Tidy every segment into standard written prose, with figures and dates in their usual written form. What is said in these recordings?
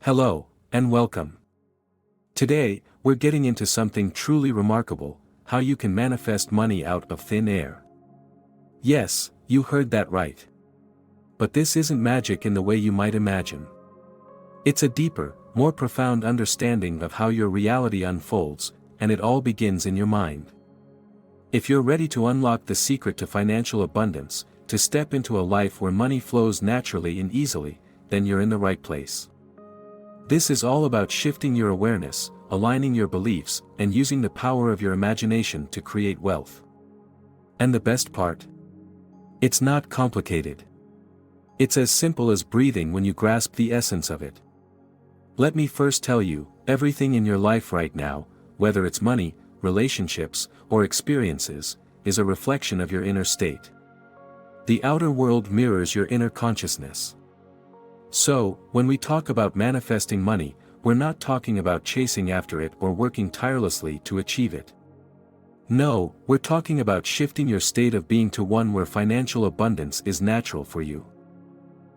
Hello, and welcome. Today, we're getting into something truly remarkable: how you can manifest money out of thin air. Yes, you heard that right. But this isn't magic in the way you might imagine. It's a deeper, more profound understanding of how your reality unfolds, and it all begins in your mind. If you're ready to unlock the secret to financial abundance, to step into a life where money flows naturally and easily, then you're in the right place. This is all about shifting your awareness, aligning your beliefs, and using the power of your imagination to create wealth. And the best part? It's not complicated. It's as simple as breathing when you grasp the essence of it. Let me first tell you, everything in your life right now, whether it's money, relationships, or experiences, is a reflection of your inner state. The outer world mirrors your inner consciousness. So, when we talk about manifesting money, we're not talking about chasing after it or working tirelessly to achieve it. No, we're talking about shifting your state of being to one where financial abundance is natural for you.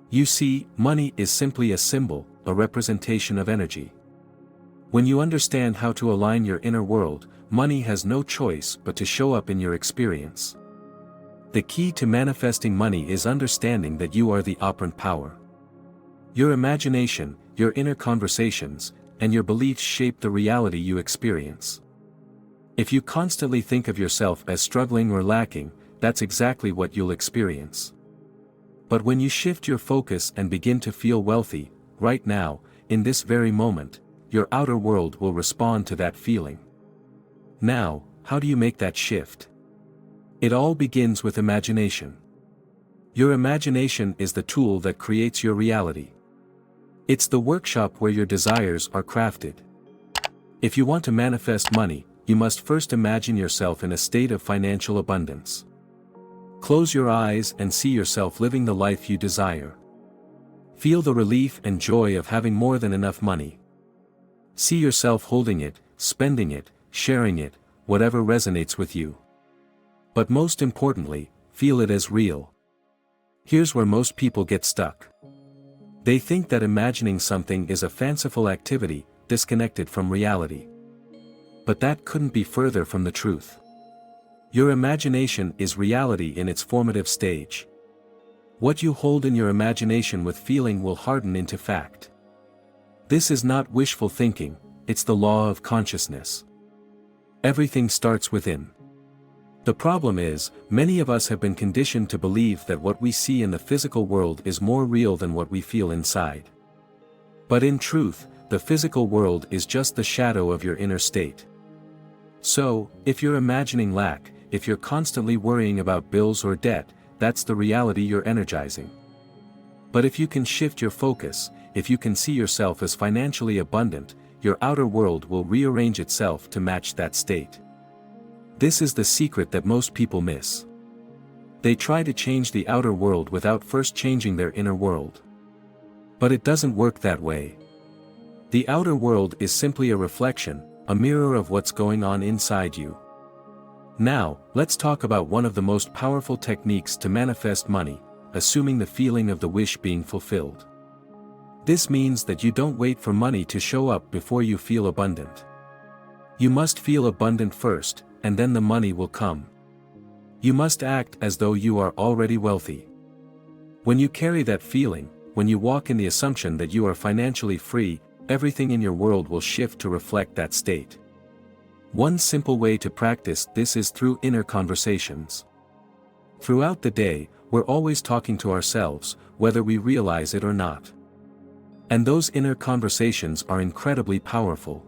You see, money is simply a symbol, a representation of energy. When you understand how to align your inner world, money has no choice but to show up in your experience. The key to manifesting money is understanding that you are the operant power. Your imagination, your inner conversations, and your beliefs shape the reality you experience. If you constantly think of yourself as struggling or lacking, that's exactly what you'll experience. But when you shift your focus and begin to feel wealthy, right now, in this very moment, your outer world will respond to that feeling. Now, how do you make that shift? It all begins with imagination. Your imagination is the tool that creates your reality. It's the workshop where your desires are crafted. If you want to manifest money, you must first imagine yourself in a state of financial abundance. Close your eyes and see yourself living the life you desire. Feel the relief and joy of having more than enough money. See yourself holding it, spending it, sharing it, whatever resonates with you. But most importantly, feel it as real. Here's where most people get stuck. They think that imagining something is a fanciful activity, disconnected from reality. But that couldn't be further from the truth. Your imagination is reality in its formative stage. What you hold in your imagination with feeling will harden into fact. This is not wishful thinking, it's the law of consciousness. Everything starts within. The problem is, many of us have been conditioned to believe that what we see in the physical world is more real than what we feel inside. But in truth, the physical world is just the shadow of your inner state. So, if you're imagining lack, if you're constantly worrying about bills or debt, that's the reality you're energizing. But if you can shift your focus, if you can see yourself as financially abundant, your outer world will rearrange itself to match that state. This is the secret that most people miss. They try to change the outer world without first changing their inner world. But it doesn't work that way. The outer world is simply a reflection, a mirror of what's going on inside you. Now, let's talk about one of the most powerful techniques to manifest money: assuming the feeling of the wish being fulfilled. This means that you don't wait for money to show up before you feel abundant. You must feel abundant first, and then the money will come. You must act as though you are already wealthy. When you carry that feeling, when you walk in the assumption that you are financially free, everything in your world will shift to reflect that state. One simple way to practice this is through inner conversations. Throughout the day, we're always talking to ourselves, whether we realize it or not. And those inner conversations are incredibly powerful.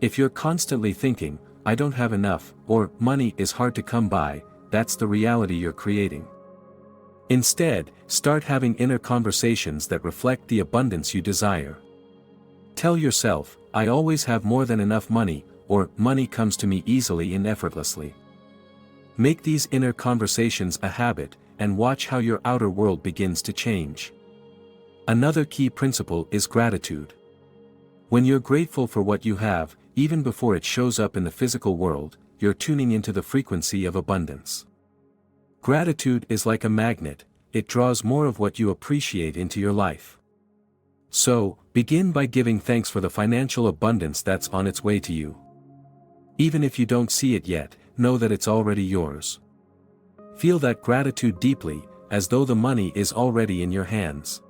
If you're constantly thinking, "I don't have enough," or "money is hard to come by," that's the reality you're creating. Instead, start having inner conversations that reflect the abundance you desire. Tell yourself, "I always have more than enough money," or "money comes to me easily and effortlessly." Make these inner conversations a habit, and watch how your outer world begins to change. Another key principle is gratitude. When you're grateful for what you have, even before it shows up in the physical world, you're tuning into the frequency of abundance. Gratitude is like a magnet, it draws more of what you appreciate into your life. So, begin by giving thanks for the financial abundance that's on its way to you. Even if you don't see it yet, know that it's already yours. Feel that gratitude deeply, as though the money is already in your hands.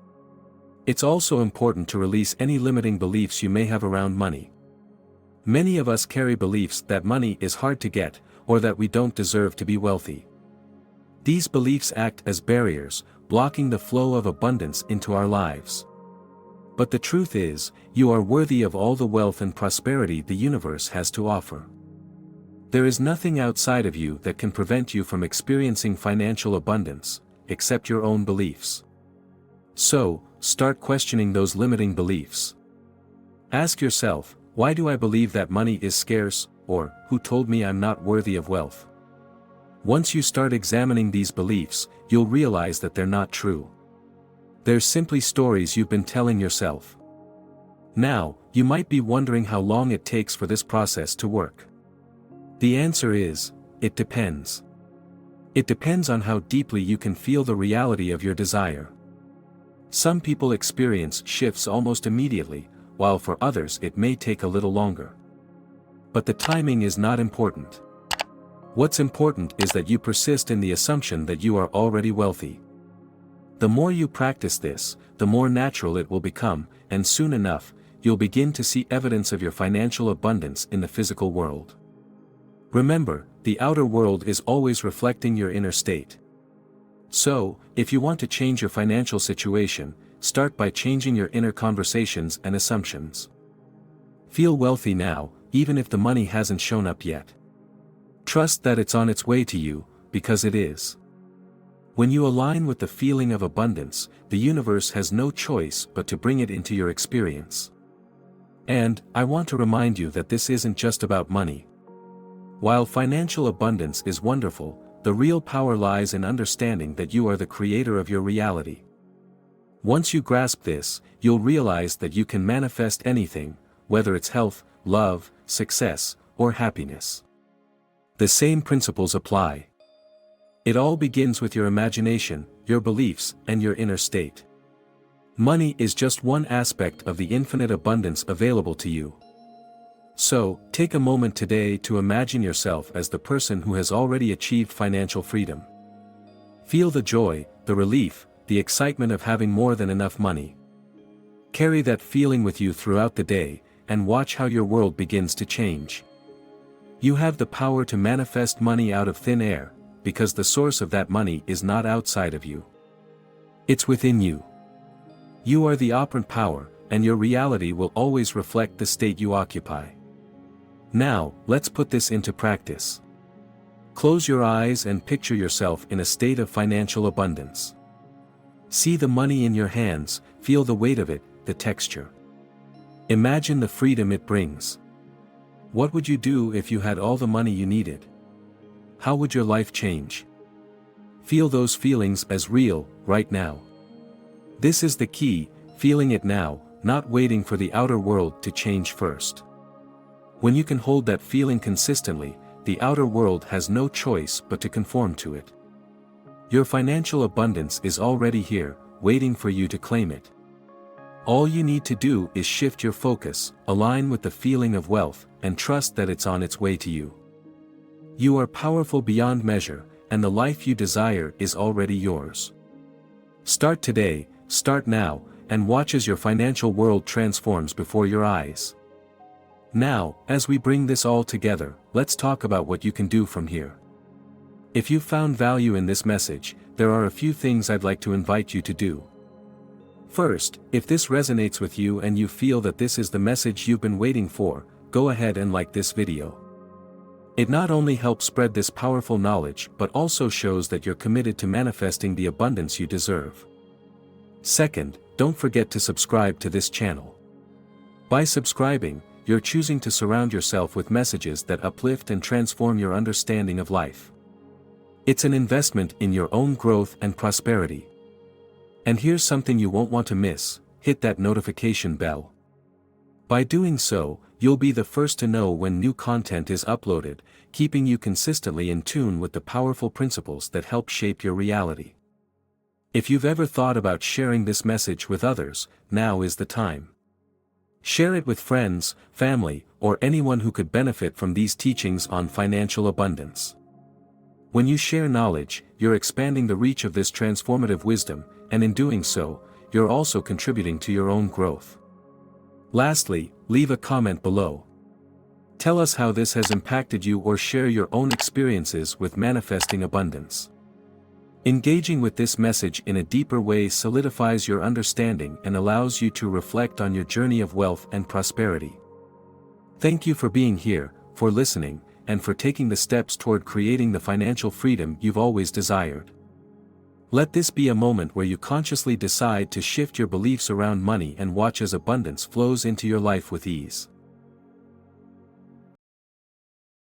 It's also important to release any limiting beliefs you may have around money. Many of us carry beliefs that money is hard to get, or that we don't deserve to be wealthy. These beliefs act as barriers, blocking the flow of abundance into our lives. But the truth is, you are worthy of all the wealth and prosperity the universe has to offer. There is nothing outside of you that can prevent you from experiencing financial abundance, except your own beliefs. So, start questioning those limiting beliefs. Ask yourself, why do I believe that money is scarce, or, who told me I'm not worthy of wealth? Once you start examining these beliefs, you'll realize that they're not true. They're simply stories you've been telling yourself. Now, you might be wondering how long it takes for this process to work. The answer is, it depends. It depends on how deeply you can feel the reality of your desire. Some people experience shifts almost immediately, while for others it may take a little longer. But the timing is not important. What's important is that you persist in the assumption that you are already wealthy. The more you practice this, the more natural it will become, and soon enough, you'll begin to see evidence of your financial abundance in the physical world. Remember, the outer world is always reflecting your inner state. So, if you want to change your financial situation, start by changing your inner conversations and assumptions. Feel wealthy now, even if the money hasn't shown up yet. Trust that it's on its way to you, because it is. When you align with the feeling of abundance, the universe has no choice but to bring it into your experience. And, I want to remind you that this isn't just about money. While financial abundance is wonderful, the real power lies in understanding that you are the creator of your reality. Once you grasp this, you'll realize that you can manifest anything, whether it's health, love, success, or happiness. The same principles apply. It all begins with your imagination, your beliefs, and your inner state. Money is just one aspect of the infinite abundance available to you. So, take a moment today to imagine yourself as the person who has already achieved financial freedom. Feel the joy, the relief, the excitement of having more than enough money. Carry that feeling with you throughout the day, and watch how your world begins to change. You have the power to manifest money out of thin air, because the source of that money is not outside of you. It's within you. You are the operant power, and your reality will always reflect the state you occupy. Now, let's put this into practice. Close your eyes and picture yourself in a state of financial abundance. See the money in your hands, feel the weight of it, the texture. Imagine the freedom it brings. What would you do if you had all the money you needed? How would your life change? Feel those feelings as real, right now. This is the key, feeling it now, not waiting for the outer world to change first. When you can hold that feeling consistently, the outer world has no choice but to conform to it. Your financial abundance is already here, waiting for you to claim it. All you need to do is shift your focus, align with the feeling of wealth, and trust that it's on its way to you. You are powerful beyond measure, and the life you desire is already yours. Start today, start now, and watch as your financial world transforms before your eyes. Now, as we bring this all together, let's talk about what you can do from here. If you found value in this message, there are a few things I'd like to invite you to do. First, if this resonates with you and you feel that this is the message you've been waiting for, go ahead and like this video. It not only helps spread this powerful knowledge but also shows that you're committed to manifesting the abundance you deserve. Second, don't forget to subscribe to this channel. By subscribing, you're choosing to surround yourself with messages that uplift and transform your understanding of life. It's an investment in your own growth and prosperity. And here's something you won't want to miss: hit that notification bell. By doing so, you'll be the first to know when new content is uploaded, keeping you consistently in tune with the powerful principles that help shape your reality. If you've ever thought about sharing this message with others, now is the time. Share it with friends, family, or anyone who could benefit from these teachings on financial abundance. When you share knowledge, you're expanding the reach of this transformative wisdom, and in doing so, you're also contributing to your own growth. Lastly, leave a comment below. Tell us how this has impacted you or share your own experiences with manifesting abundance. Engaging with this message in a deeper way solidifies your understanding and allows you to reflect on your journey of wealth and prosperity. Thank you for being here, for listening, and for taking the steps toward creating the financial freedom you've always desired. Let this be a moment where you consciously decide to shift your beliefs around money and watch as abundance flows into your life with ease.